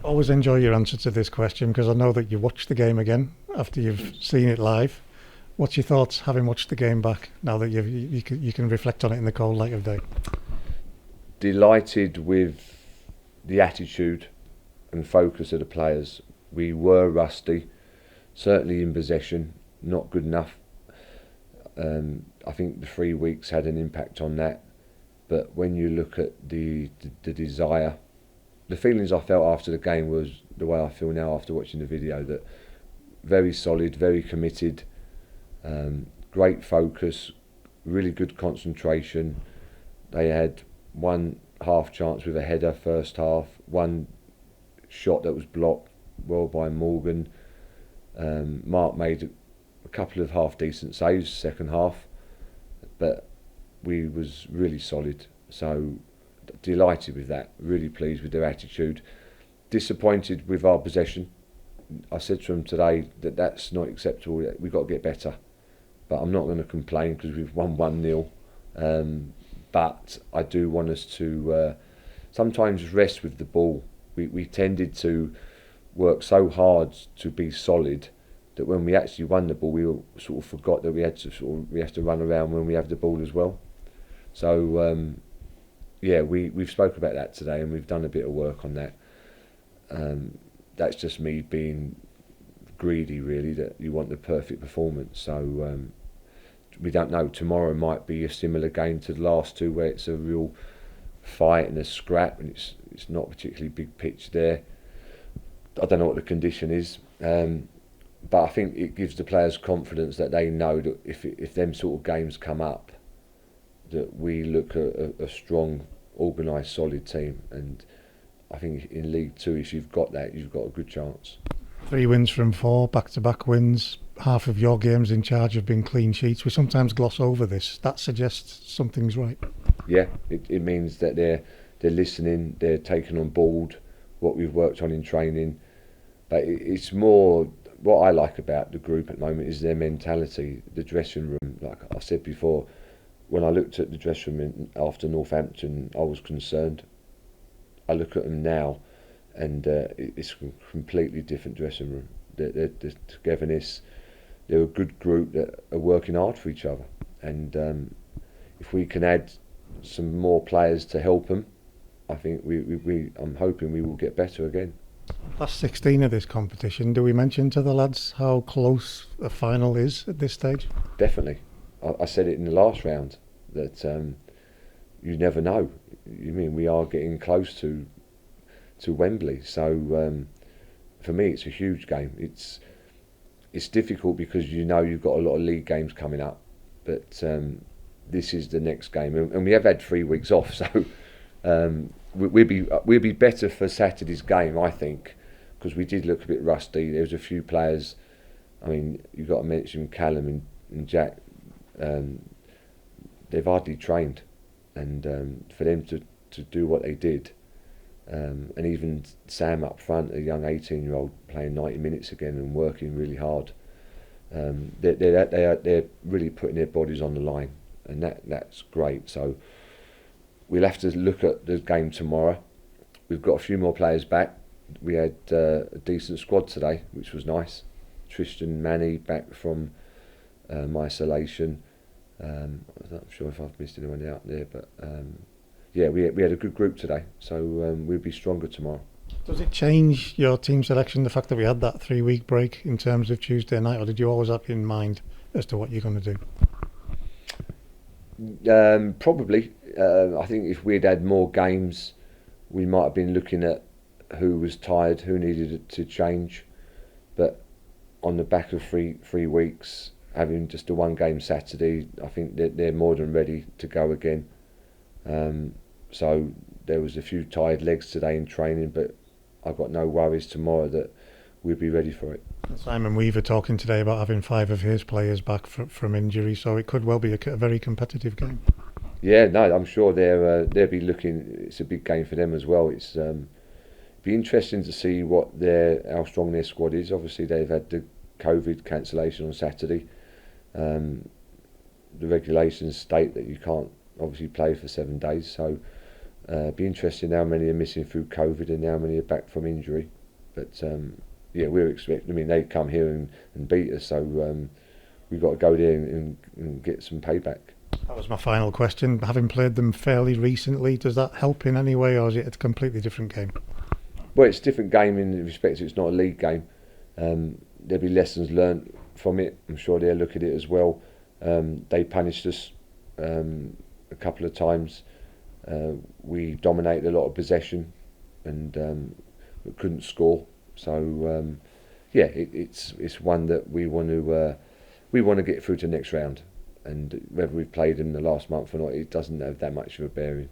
Always enjoy your answer to this question because I know that you watched the game again after you've seen it live. What's your thoughts having watched the game back now that you can reflect on it in the cold light of day? Delighted with the attitude and focus of the players. We were rusty, certainly in possession, not good enough. I think the 3 weeks had an impact on that. But when you look at the desire, the feelings I felt after the game was the way I feel now after watching the video, that very solid, very committed, great focus, really good concentration. They had one half chance with a header first half, one shot that was blocked well by Morgan. Mark made a couple of half decent saves second half, but we was really solid. So delighted with that, really pleased with their attitude. Disappointed with our possession. I said to them today that that's not acceptable, we've got to get better. But I'm not going to complain because we've won 1-0. But I do want us to sometimes rest with the ball. We tended to work so hard to be solid that when we actually won the ball, we sort of forgot that we have to run around when we have the ball as well. So we've spoke about that today, and we've done a bit of work on that. That's just me being greedy, really, that you want the perfect performance. So we don't know. Tomorrow might be a similar game to the last two, where it's a real fight and a scrap, and it's not a particularly big pitch there. I don't know what the condition is, but I think it gives the players confidence that they know that if them sort of games come up, that we look at a strong, organised, solid team. And I think in League Two, if you've got that, you've got a good chance. 3 wins from 4, back-to-back wins. Half of your games in charge have been clean sheets. We sometimes gloss over this. That suggests something's right. Yeah, it means that they're listening, they're taking on board what we've worked on in training. But it's more, what I like about the group at the moment is their mentality, the dressing room. Like I said before, when I looked at the dressing room after Northampton, I was concerned. I look at them now, and it's a completely different dressing room. The togetherness, they're a good group that are working hard for each other. And if we can add some more players to help them, I think I'm hoping we will get better again. Last 16 of this competition, do we mention to the lads how close a final is at this stage? Definitely. I said it in the last round that you never know. You mean we are getting close to Wembley, so for me it's a huge game. It's difficult because you know you've got a lot of league games coming up, but this is the next game, and we have had 3 weeks off, so we'll be better for Saturday's game, I think, because we did look a bit rusty. There was a few players. I mean, you've got to mention Callum and Jack. They've hardly trained, and for them to do what they did, and even Sam up front, a young 18-year-old playing 90 minutes again and working really hard. They're really putting their bodies on the line, and that's great. So we'll have to look at the game tomorrow. We've got a few more players back. We had a decent squad today, which was nice. Tristan Manny back from isolation. I'm not sure if I've missed anyone out there, but we had a good group today, so we'll be stronger tomorrow. Does it change your team selection, the fact that we had that 3-week break in terms of Tuesday night, or did you always have in mind as to what you're going to do? Probably. I think if we'd had more games, we might have been looking at who was tired, who needed to change. But on the back of three weeks, having just a one game Saturday, I think they're more than ready to go again. So there was a few tired legs today in training, but I've got no worries tomorrow that we'll be ready for it. Simon Weaver talking today about having 5 of his players back from injury, so it could well be a very competitive game. Yeah, no, I'm sure they'll be looking. It's a big game for them as well. It's be interesting to see how strong their squad is. Obviously, they've had the COVID cancellation on Saturday. The regulations state that you can't obviously play for 7 days, so be interesting how many are missing through COVID and how many are back from injury. But yeah, we're expecting. I mean, they come here and beat us, so we've got to go there and get some payback. That was my final question. Having played them fairly recently, does that help in any way, or is it a completely different game? Well, it's a different game in respect to it's not a league game. There'll be lessons learnt from it. I'm sure they'll look at it as well. They punished us a couple of times. We dominated a lot of possession and couldn't score. So yeah, it's one that we want to get through to the next round. And whether we've played them the last month or not, it doesn't have that much of a bearing.